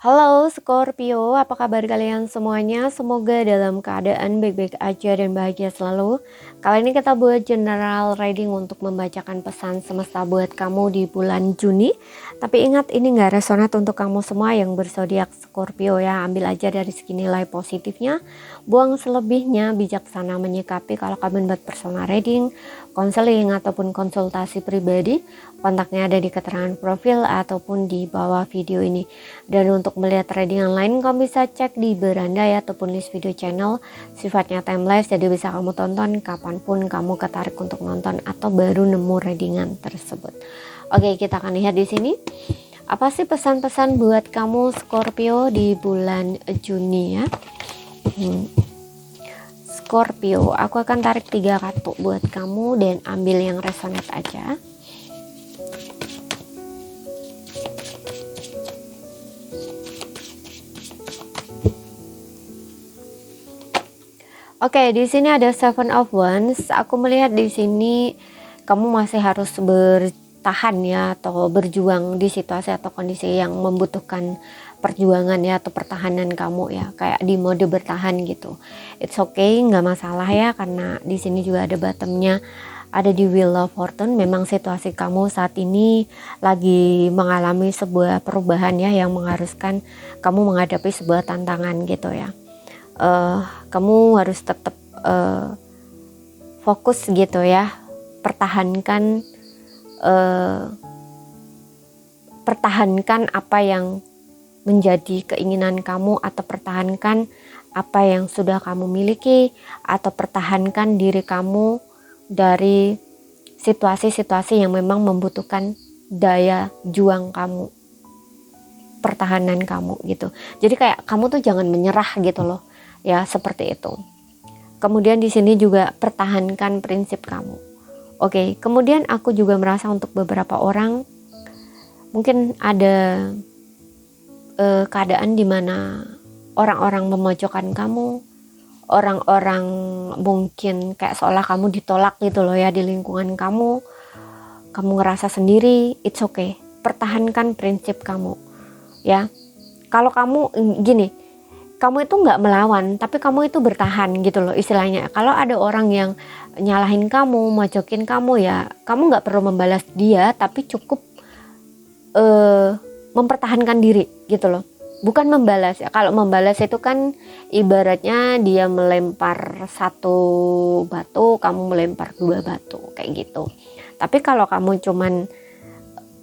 Halo Scorpio, apa kabar kalian semuanya? Semoga dalam keadaan baik-baik aja dan bahagia selalu. Kali ini kita buat general reading untuk membacakan pesan semesta buat kamu di bulan Juni. Tapi ingat, ini gak resonat untuk kamu semua yang berzodiak Scorpio ya. Ambil aja dari segi nilai positifnya, buang selebihnya, bijaksana menyikapi. Kalau kamu buat personal reading, konseling ataupun konsultasi pribadi, kontaknya ada di keterangan profil ataupun di bawah video ini. Dan untuk melihat reading yang lain, kamu bisa cek di beranda ya ataupun list video channel, sifatnya timeless, jadi bisa kamu tonton kapanpun kamu ketarik untuk nonton atau baru nemu readingan tersebut. Oke, kita akan lihat di sini apa sih pesan-pesan buat kamu Scorpio di bulan Juni ya. Scorpio, aku akan tarik 3 kartu buat kamu dan ambil yang resonate aja. Oke, di sini ada Seven of Wands. Aku melihat di sini kamu masih harus bertahan ya, atau berjuang di situasi atau kondisi yang membutuhkan perjuangan ya, atau pertahanan kamu ya, kayak di mode bertahan gitu. It's okay, nggak masalah ya, karena di sini juga ada bottomnya, ada di Wheel of Fortune. Memang situasi kamu saat ini lagi mengalami sebuah perubahan ya, yang mengharuskan kamu menghadapi sebuah tantangan gitu ya. Kamu harus tetap fokus gitu ya, pertahankan apa yang menjadi keinginan kamu, atau pertahankan apa yang sudah kamu miliki, atau pertahankan diri kamu dari situasi-situasi yang memang membutuhkan daya juang kamu, pertahanan kamu gitu. Jadi kayak kamu tuh jangan menyerah gitu loh ya, seperti itu. Kemudian di sini juga pertahankan prinsip kamu. Oke, kemudian aku juga merasa untuk beberapa orang mungkin ada keadaan di mana orang-orang memojokkan kamu, orang-orang mungkin kayak seolah kamu ditolak gitu loh ya di lingkungan kamu. Kamu ngerasa sendiri, it's okay. Pertahankan prinsip kamu ya. Kalau kamu gini, kamu itu nggak melawan, tapi kamu itu bertahan gitu loh istilahnya. Kalau ada orang yang nyalahin kamu, mojokin kamu ya, kamu nggak perlu membalas dia, tapi cukup mempertahankan diri gitu loh. Bukan membalas ya. Kalau membalas itu kan ibaratnya dia melempar 1 batu, kamu melempar 2 batu kayak gitu. Tapi kalau kamu cuman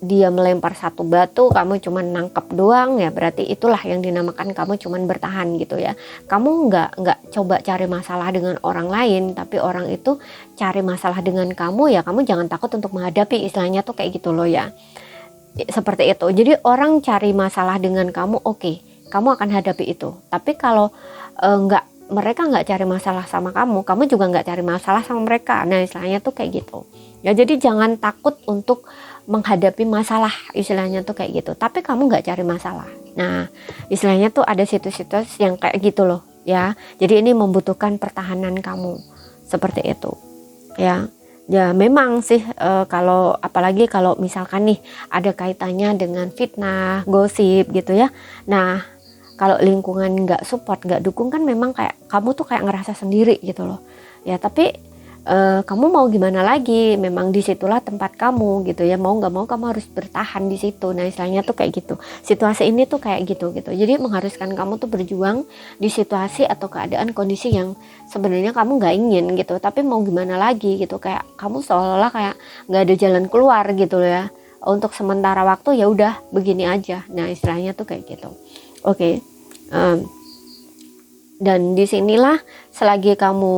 dia melempar 1 batu, kamu cuman nangkep doang ya, berarti itulah yang dinamakan kamu cuman bertahan gitu ya. Kamu nggak coba cari masalah dengan orang lain, tapi orang itu cari masalah dengan kamu ya, kamu jangan takut untuk menghadapi, istilahnya tuh kayak gitu loh ya. Seperti itu. Jadi orang cari masalah dengan kamu, oke, kamu akan hadapi itu. Tapi kalau mereka nggak cari masalah sama kamu, kamu juga nggak cari masalah sama mereka. Nah istilahnya tuh kayak gitu ya. Jadi jangan takut untuk menghadapi masalah, istilahnya tuh kayak gitu. Tapi kamu nggak cari masalah. Nah istilahnya tuh ada situs-situs yang kayak gitu loh ya. Jadi ini membutuhkan pertahanan kamu, seperti itu ya. Ya memang sih kalau apalagi kalau misalkan nih ada kaitannya dengan fitnah, gosip gitu ya. Nah kalau lingkungan nggak support, nggak dukung, kan memang kayak kamu tuh kayak ngerasa sendiri gitu loh ya. Tapi kamu mau gimana lagi, memang disitulah tempat kamu gitu ya, mau nggak mau kamu harus bertahan di situ. Nah istilahnya tuh kayak gitu, situasi ini tuh kayak gitu. Jadi mengharuskan kamu tuh berjuang di situasi atau keadaan kondisi yang sebenarnya kamu nggak ingin gitu, tapi mau gimana lagi gitu, kayak kamu seolah-olah kayak nggak ada jalan keluar gitu loh ya. Untuk sementara waktu ya udah begini aja. Nah istilahnya tuh kayak gitu. Oke. Dan disinilah selagi kamu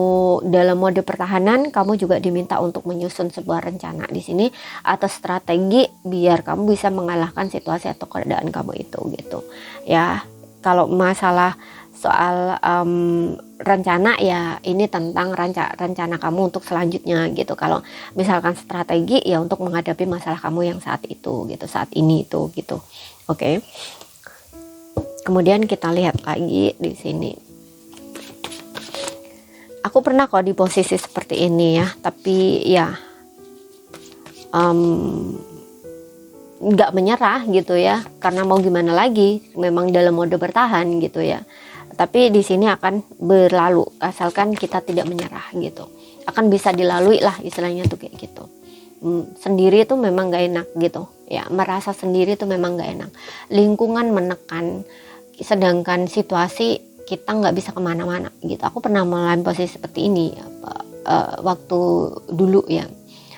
dalam mode pertahanan, kamu juga diminta untuk menyusun sebuah rencana di sini atau strategi biar kamu bisa mengalahkan situasi atau keadaan kamu itu gitu ya. Kalau masalah soal rencana ya, ini tentang rencana kamu untuk selanjutnya gitu. Kalau misalkan strategi ya untuk menghadapi masalah kamu yang saat itu gitu, saat ini itu gitu. Oke. Kemudian kita lihat lagi di sini. Aku pernah kok di posisi seperti ini ya, tapi ya nggak menyerah gitu ya, karena mau gimana lagi, memang dalam mode bertahan gitu ya. Tapi di sini akan berlalu asalkan kita tidak menyerah gitu, akan bisa dilalui lah istilahnya tuh kayak gitu. Sendiri itu memang gak enak gitu ya, merasa sendiri itu memang gak enak, lingkungan menekan, sedangkan situasi kita nggak bisa kemana-mana gitu. Aku pernah mengalami posisi seperti ini waktu dulu ya,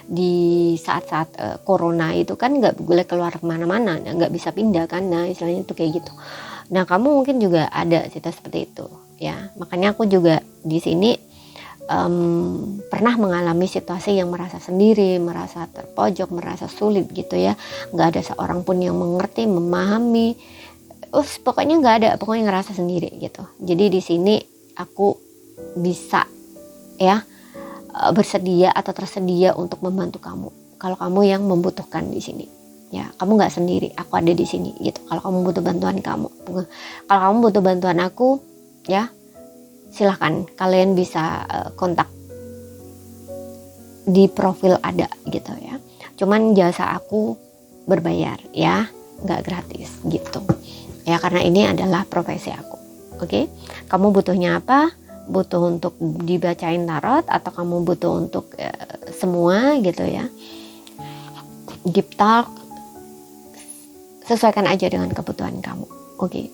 di saat-saat corona itu kan nggak boleh keluar kemana-mana, nggak bisa pindah kan, nah istilahnya tuh kayak gitu. Nah kamu mungkin juga ada situasi seperti itu ya, makanya aku juga di sini pernah mengalami situasi yang merasa sendiri, merasa terpojok, merasa sulit gitu ya, nggak ada seorang pun yang mengerti, memahami, pokoknya nggak ada, pokoknya ngerasa sendiri gitu. Jadi di sini aku bisa ya bersedia atau tersedia untuk membantu kamu kalau kamu yang membutuhkan di sini ya. Kamu nggak sendiri, aku ada di sini gitu. Kalau kamu butuh bantuan kalau kamu butuh bantuan aku ya, silahkan kalian bisa kontak di profil ada gitu ya. Cuman jasa aku berbayar ya, nggak gratis gitu ya, karena ini adalah profesi aku. Oke, kamu butuhnya apa? Butuh untuk dibacain tarot atau kamu butuh untuk semua gitu ya, deep talk, sesuaikan aja dengan kebutuhan kamu. Oke,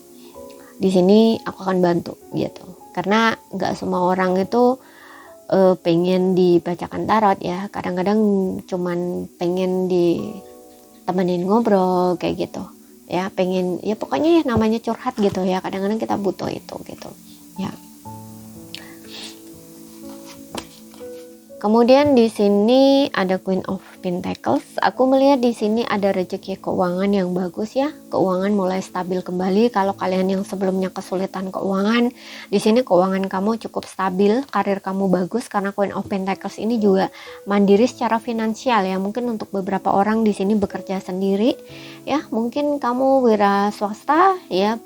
di sini aku akan bantu gitu, karena nggak semua orang itu pengen dibacakan tarot ya. Kadang-kadang cuman pengen ditemenin ngobrol kayak gitu ya, pengen ya pokoknya ya namanya curhat gitu ya. Kadang-kadang kita butuh itu gitu ya. Kemudian di sini ada Queen of Pentacles. Aku melihat di sini ada rezeki keuangan yang bagus ya. Keuangan mulai stabil kembali. Kalau kalian yang sebelumnya kesulitan keuangan, di sini keuangan kamu cukup stabil, karir kamu bagus karena Queen of Pentacles ini juga mandiri secara finansial ya. Mungkin untuk beberapa orang di sini bekerja sendiri ya. Mungkin kamu wira swasta ya,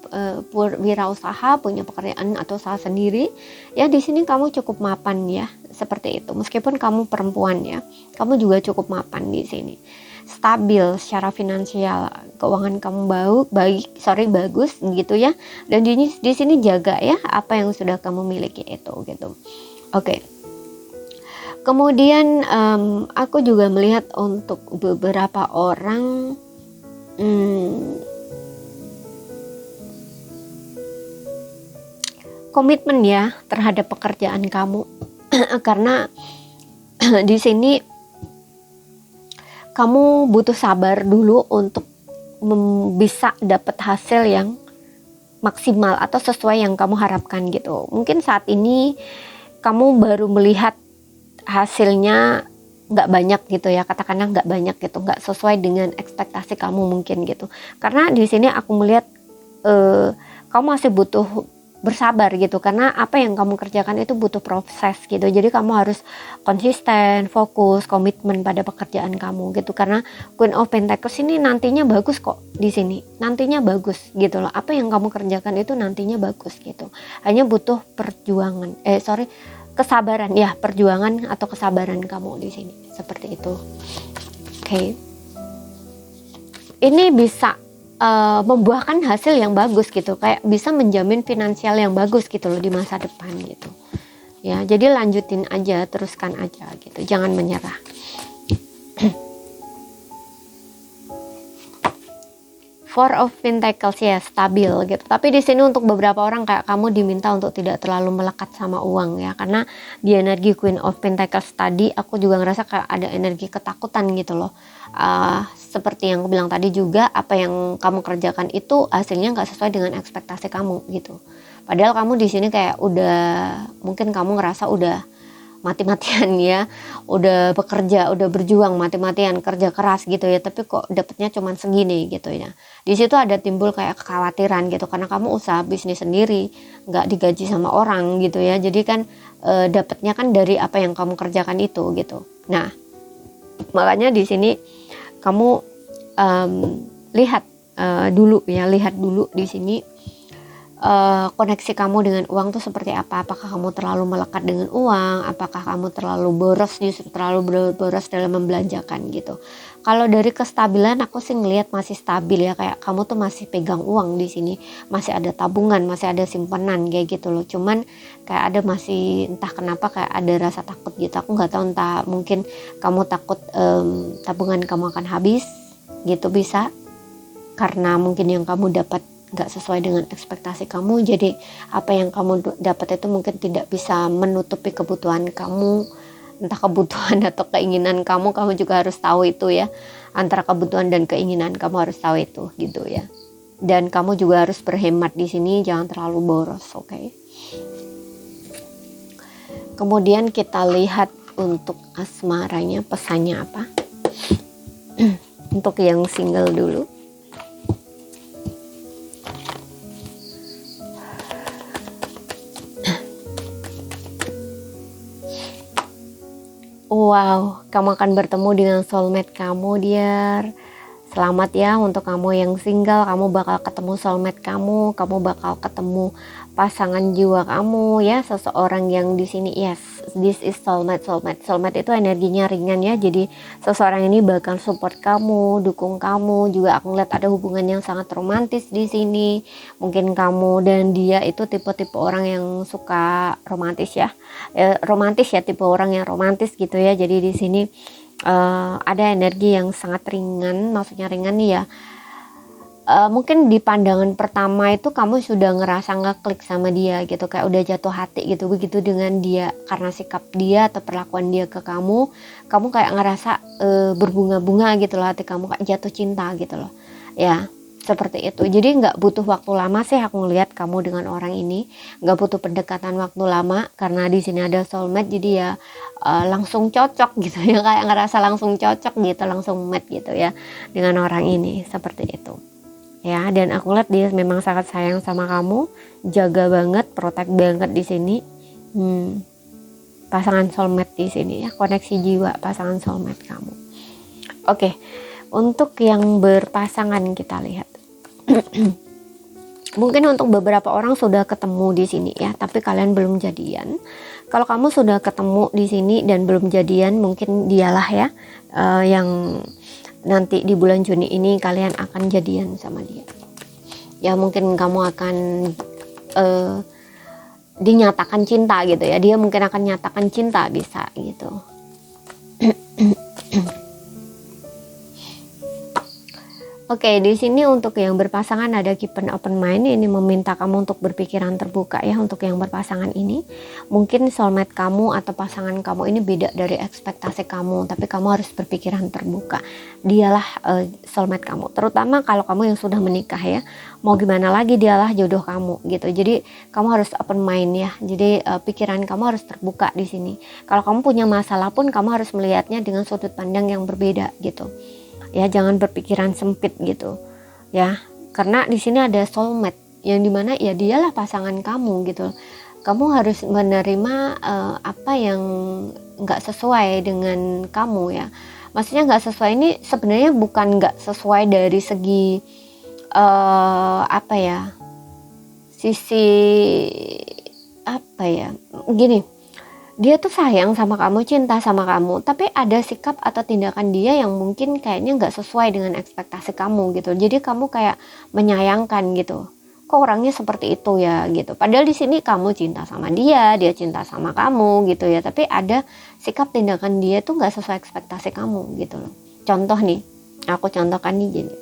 wira usaha, punya pekerjaan atau usaha sendiri. Ya di sini kamu cukup mapan ya. Seperti itu, meskipun kamu perempuan ya, kamu juga cukup mapan di sini, stabil secara finansial, keuangan kamu bagus gitu ya. Dan di sini jaga ya apa yang sudah kamu miliki itu gitu. Oke. Kemudian aku juga melihat untuk beberapa orang komitmen ya terhadap pekerjaan kamu. Karena di sini kamu butuh sabar dulu untuk bisa dapat hasil yang maksimal atau sesuai yang kamu harapkan gitu. Mungkin saat ini kamu baru melihat hasilnya nggak banyak gitu ya, katakanlah nggak banyak gitu, nggak sesuai dengan ekspektasi kamu mungkin gitu. Karena di sini aku melihat kamu masih butuh bersabar gitu, karena apa yang kamu kerjakan itu butuh proses gitu. Jadi kamu harus konsisten, fokus, komitmen pada pekerjaan kamu gitu. Karena Queen of Pentacles ini nantinya bagus kok di sini, nantinya bagus gitu loh. Apa yang kamu kerjakan itu nantinya bagus gitu. Hanya butuh kesabaran ya, perjuangan atau kesabaran kamu di sini seperti itu. Oke. Ini bisa membuahkan hasil yang bagus gitu, kayak bisa menjamin finansial yang bagus gitu loh di masa depan gitu ya. Jadi lanjutin aja, teruskan aja gitu, jangan menyerah. Four of Pentacles ya, stabil gitu. Tapi di sini untuk beberapa orang kayak kamu diminta untuk tidak terlalu melekat sama uang ya, karena di energi Queen of Pentacles tadi aku juga ngerasa kayak ada energi ketakutan gitu loh. Seperti yang aku bilang tadi juga, apa yang kamu kerjakan itu hasilnya nggak sesuai dengan ekspektasi kamu gitu. Padahal kamu di sini kayak mungkin kamu ngerasa udah mati-matian ya, udah bekerja, udah berjuang mati-matian, kerja keras gitu ya, tapi kok dapetnya cuma segini gitu ya. Di situ ada timbul kayak kekhawatiran gitu, karena kamu usaha bisnis sendiri, nggak digaji sama orang gitu ya. Jadi kan dapetnya kan dari apa yang kamu kerjakan itu gitu. Nah, makanya di sini kamu lihat dulu di sini koneksi kamu dengan uang tuh seperti apa. Apakah kamu terlalu melekat dengan uang, apakah kamu terlalu boros dalam membelanjakan gitu. Kalau dari kestabilan aku sih ngelihat masih stabil ya, kayak kamu tuh masih pegang uang di sini, masih ada tabungan, masih ada simpanan kayak gitu loh. Cuman kayak ada masih entah kenapa kayak ada rasa takut gitu. Aku nggak tahu, entah mungkin kamu takut tabungan kamu akan habis gitu, bisa karena mungkin yang kamu dapat nggak sesuai dengan ekspektasi kamu, jadi apa yang kamu dapat itu mungkin tidak bisa menutupi kebutuhan kamu, entah kebutuhan atau keinginan kamu juga harus tahu itu ya, antara kebutuhan dan keinginan kamu harus tahu itu gitu ya. Dan kamu juga harus berhemat di sini, jangan terlalu boros, oke? Kemudian kita lihat untuk asmaranya pesannya apa. Untuk yang single dulu. Wow, kamu akan bertemu dengan soulmate kamu, dear. Selamat ya untuk kamu yang single, kamu bakal ketemu soulmate kamu bakal ketemu pasangan jiwa kamu ya, seseorang yang di sini, yes, this is soulmate. Soulmate itu energinya ringan ya, jadi seseorang ini bakal support kamu, dukung kamu. Juga aku ngeliat ada hubungan yang sangat romantis di sini. Mungkin kamu dan dia itu tipe-tipe orang yang suka romantis ya, tipe orang yang romantis gitu ya. Jadi di sini ada energi yang sangat ringan, maksudnya ringan nih ya. Mungkin di pandangan pertama itu kamu sudah ngerasa ngeklik sama dia gitu, kayak udah jatuh hati gitu, begitu dengan dia karena sikap dia atau perlakuan dia ke kamu kayak ngerasa berbunga-bunga gitu loh, hati kamu kayak jatuh cinta gitu loh ya, seperti itu. Jadi nggak butuh waktu lama sih aku ngelihat kamu dengan orang ini, nggak butuh pendekatan waktu lama karena di sini ada soulmate, jadi ya langsung cocok gitu ya, kayak ngerasa langsung cocok gitu, langsung match gitu ya dengan orang ini, seperti itu. Ya, dan aku lihat dia memang sangat sayang sama kamu, jaga banget, protect banget di sini. Pasangan soulmate di sini ya, koneksi jiwa pasangan soulmate kamu. Oke, untuk yang berpasangan kita lihat. Mungkin untuk beberapa orang sudah ketemu di sini ya, tapi kalian belum jadian. Kalau kamu sudah ketemu di sini dan belum jadian, mungkin dialah ya yang nanti di bulan Juni ini kalian akan jadian sama dia. Ya mungkin kamu akan dinyatakan cinta gitu ya. Dia mungkin akan nyatakan cinta, bisa gitu. Oke, di sini untuk yang berpasangan ada keep an open mind. Ini meminta kamu untuk berpikiran terbuka ya untuk yang berpasangan ini. Mungkin soulmate kamu atau pasangan kamu ini beda dari ekspektasi kamu, tapi kamu harus berpikiran terbuka. Dialah soulmate kamu. Terutama kalau kamu yang sudah menikah ya. Mau gimana lagi, dialah jodoh kamu gitu. Jadi kamu harus open mind ya. Jadi pikiran kamu harus terbuka di sini. Kalau kamu punya masalah pun kamu harus melihatnya dengan sudut pandang yang berbeda gitu. Ya, jangan berpikiran sempit gitu ya, karena di sini ada soulmate yang dimana ya dialah pasangan kamu gitu. Kamu harus menerima apa yang nggak sesuai dengan kamu ya, maksudnya nggak sesuai ini sebenarnya bukan nggak sesuai dari segi apa ya, sisi apa ya, gini, dia tuh sayang sama kamu, cinta sama kamu, tapi ada sikap atau tindakan dia yang mungkin kayaknya nggak sesuai dengan ekspektasi kamu gitu. Jadi kamu kayak menyayangkan gitu, kok orangnya seperti itu ya gitu. Padahal di sini kamu cinta sama dia cinta sama kamu gitu ya, tapi ada sikap tindakan dia tuh nggak sesuai ekspektasi kamu gitu loh. Contoh nih, aku contohkan nih gini.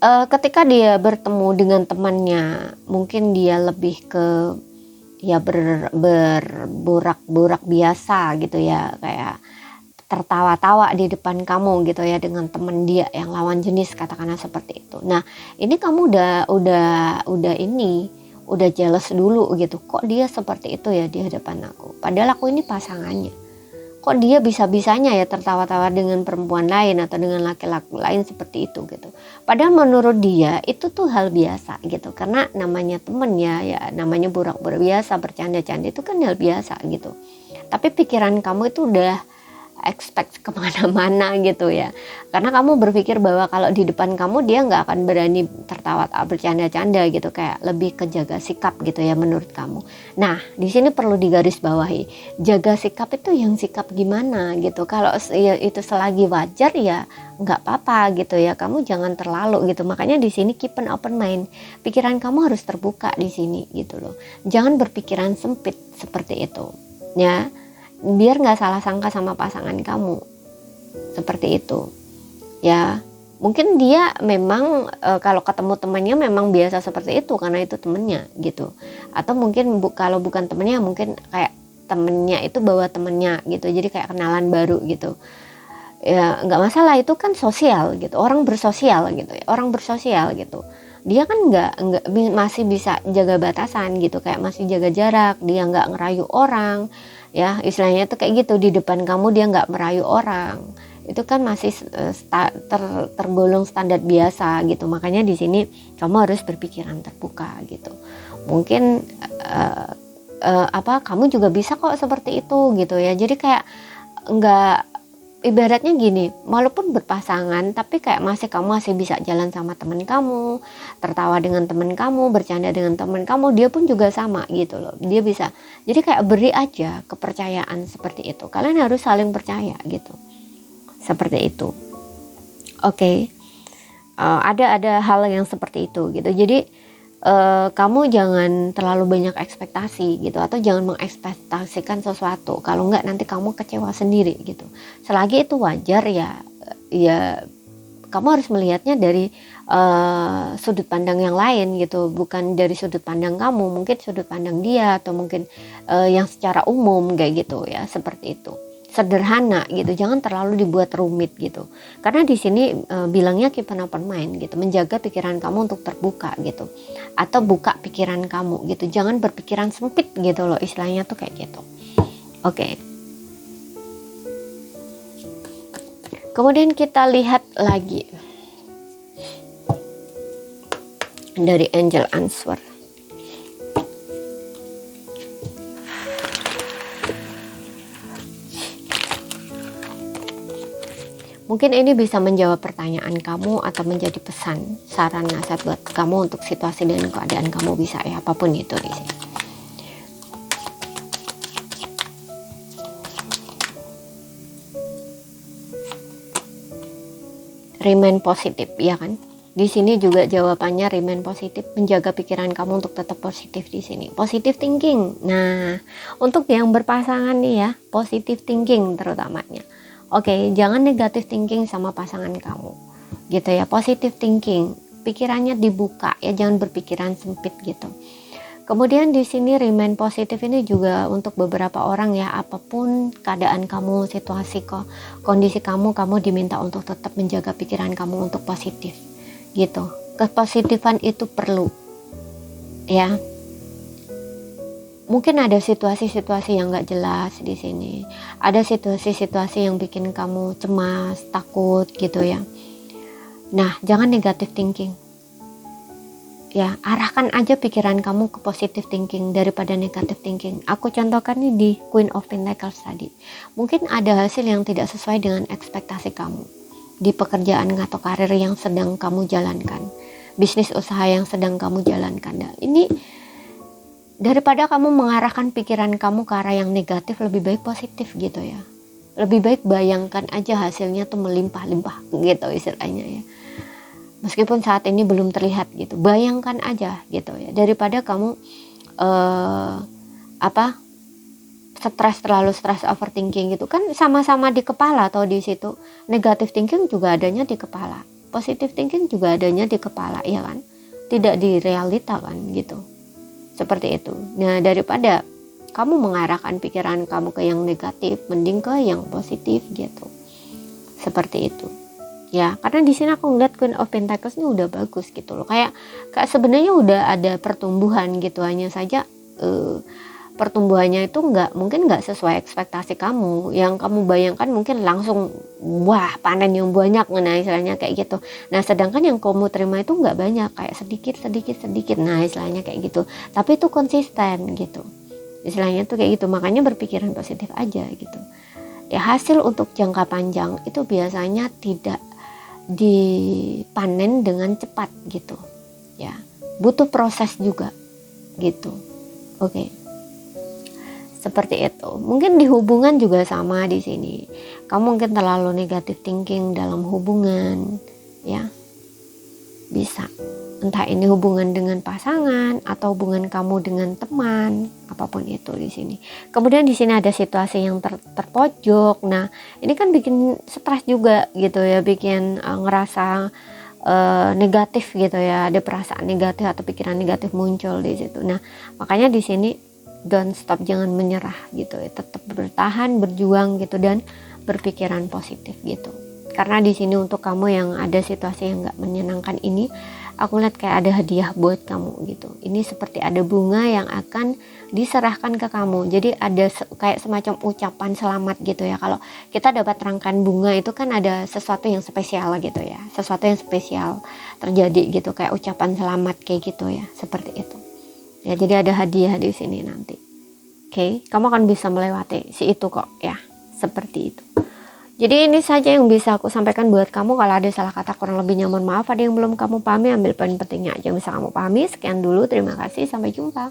Ketika dia bertemu dengan temannya, mungkin dia lebih ke ya berborak-borak biasa gitu ya, kayak tertawa-tawa di depan kamu gitu ya dengan temen dia yang lawan jenis, katakanlah seperti itu. Nah, ini kamu udah jealous dulu gitu. Kok dia seperti itu ya di hadapan aku? Padahal aku ini pasangannya. Kok dia bisa-bisanya ya tertawa-tawa dengan perempuan lain atau dengan laki-laki lain seperti itu gitu. Padahal menurut dia itu tuh hal biasa gitu. Karena namanya temen ya namanya borak-borak biasa, bercanda-canda itu kan hal biasa gitu. Tapi pikiran kamu itu udah expect kemana-mana gitu ya, karena kamu berpikir bahwa kalau di depan kamu dia nggak akan berani tertawa bercanda-canda gitu, kayak lebih ke jaga sikap gitu ya menurut kamu. Nah di sini perlu digarisbawahi, jaga sikap itu yang sikap gimana gitu. Kalau ya itu selagi wajar ya nggak apa-apa gitu ya, kamu jangan terlalu gitu. Makanya di sini keep an open mind, pikiran kamu harus terbuka di sini gitu loh, jangan berpikiran sempit seperti itu ya, biar nggak salah sangka sama pasangan kamu seperti itu ya. Mungkin dia memang kalau ketemu temannya memang biasa seperti itu karena itu temennya gitu, atau mungkin kalau bukan temennya mungkin kayak temennya itu bawa temennya gitu, jadi kayak kenalan baru gitu ya, nggak masalah, itu kan sosial gitu, orang bersosial gitu ya, orang bersosial gitu, dia kan nggak masih bisa jaga batasan gitu, kayak masih jaga jarak, dia nggak ngerayu orang ya, istilahnya tuh kayak gitu. Di depan kamu dia nggak merayu orang, itu kan masih tergolong standar biasa gitu. Makanya di sini kamu harus berpikiran terbuka gitu. Mungkin kamu juga bisa kok seperti itu gitu ya, jadi kayak nggak, ibaratnya gini, walaupun berpasangan tapi kayak kamu masih bisa jalan sama teman kamu, tertawa dengan teman kamu, bercanda dengan teman kamu, dia pun juga sama gitu loh, dia bisa. Jadi kayak beri aja kepercayaan seperti itu, kalian harus saling percaya gitu, seperti itu. Oke. Ada hal yang seperti itu gitu. Jadi kamu jangan terlalu banyak ekspektasi gitu, atau jangan mengekspektasikan sesuatu, kalau enggak nanti kamu kecewa sendiri gitu. Selagi itu wajar ya kamu harus melihatnya dari sudut pandang yang lain gitu, bukan dari sudut pandang kamu, mungkin sudut pandang dia, atau mungkin yang secara umum kayak gitu ya, seperti itu. Sederhana gitu, jangan terlalu dibuat rumit gitu. Karena di sini bilangnya keep an open mind gitu, menjaga pikiran kamu untuk terbuka gitu, atau buka pikiran kamu gitu, jangan berpikiran sempit gitu loh, istilahnya tuh kayak gitu. Oke. Kemudian kita lihat lagi dari angel answer. Mungkin ini bisa menjawab pertanyaan kamu atau menjadi pesan, saran, nasihat buat kamu untuk situasi dan keadaan kamu, bisa ya, apapun itu di sini. Remain positif, ya kan? Di sini juga jawabannya remain positif, menjaga pikiran kamu untuk tetap positif di sini. Positive thinking. Nah, untuk yang berpasangan nih ya, positive thinking terutamanya. Oke, jangan negative thinking sama pasangan kamu gitu ya, positive thinking, pikirannya dibuka ya, jangan berpikiran sempit gitu. Kemudian di sini remain positif ini juga untuk beberapa orang ya, apapun keadaan kamu, situasi kondisi kamu diminta untuk tetap menjaga pikiran kamu untuk positif gitu. Kepositifan itu perlu ya. Mungkin ada situasi-situasi yang nggak jelas di sini, ada situasi-situasi yang bikin kamu cemas, takut gitu ya. Nah, jangan negative thinking. Ya, arahkan aja pikiran kamu ke positive thinking daripada negative thinking. Aku contohkan nih di Queen of Pentacles tadi. Mungkin ada hasil yang tidak sesuai dengan ekspektasi kamu di pekerjaan atau karir yang sedang kamu jalankan, bisnis usaha yang sedang kamu jalankan. Nah, ini daripada kamu mengarahkan pikiran kamu ke arah yang negatif, lebih baik positif gitu ya. Lebih baik bayangkan aja hasilnya tuh melimpah-limpah gitu istilahnya ya. Meskipun saat ini belum terlihat gitu, bayangkan aja gitu ya. Daripada kamu terlalu stres, overthinking gitu kan, sama-sama di kepala atau di situ. Negative thinking juga adanya di kepala, positive thinking juga adanya di kepala ya kan, tidak di realita kan gitu. Seperti itu. Nah, daripada kamu mengarahkan pikiran kamu ke yang negatif, mending ke yang positif gitu. Seperti itu. Ya, karena di sini aku ngeliat Queen of Pentacles ini udah bagus gitu loh. Kayak sebenarnya udah ada pertumbuhan gitu, hanya saja pertumbuhannya itu mungkin nggak sesuai ekspektasi kamu. Yang kamu bayangkan mungkin langsung wah panen yang banyak, nah istilahnya kayak gitu. Nah sedangkan yang kamu terima itu nggak banyak, kayak sedikit, nah istilahnya kayak gitu. Tapi itu konsisten gitu, istilahnya tuh kayak gitu. Makanya berpikiran positif aja gitu. Ya, hasil untuk jangka panjang itu biasanya tidak dipanen dengan cepat gitu ya, butuh proses juga gitu. Oke. Seperti itu. Mungkin di hubungan juga sama di sini. Kamu mungkin terlalu negatif thinking dalam hubungan, ya. Bisa. Entah ini hubungan dengan pasangan atau hubungan kamu dengan teman, apapun itu di sini. Kemudian di sini ada situasi yang terpojok. Nah, ini kan bikin stres juga gitu ya, bikin ngerasa negatif gitu ya, ada perasaan negatif atau pikiran negatif muncul di situ. Nah, makanya di sini don't stop, jangan menyerah gitu ya, tetap bertahan, berjuang gitu, dan berpikiran positif gitu. Karena di sini untuk kamu yang ada situasi yang nggak menyenangkan ini, aku lihat kayak ada hadiah buat kamu gitu. Ini seperti ada bunga yang akan diserahkan ke kamu. Jadi ada kayak semacam ucapan selamat gitu ya. Kalau kita dapat rangkaian bunga itu kan ada sesuatu yang spesial gitu ya. Sesuatu yang spesial terjadi gitu, kayak ucapan selamat kayak gitu ya, seperti itu. Ya, jadi ada hadiah di sini nanti. Oke, kamu akan bisa melewati si itu kok ya, seperti itu. Jadi ini saja yang bisa aku sampaikan buat kamu. Kalau ada salah kata kurang lebihnya mohon maaf. Ada yang belum kamu pahami, ambil poin pentingnya aja yang bisa kamu pahami. Sekian dulu, terima kasih, sampai jumpa.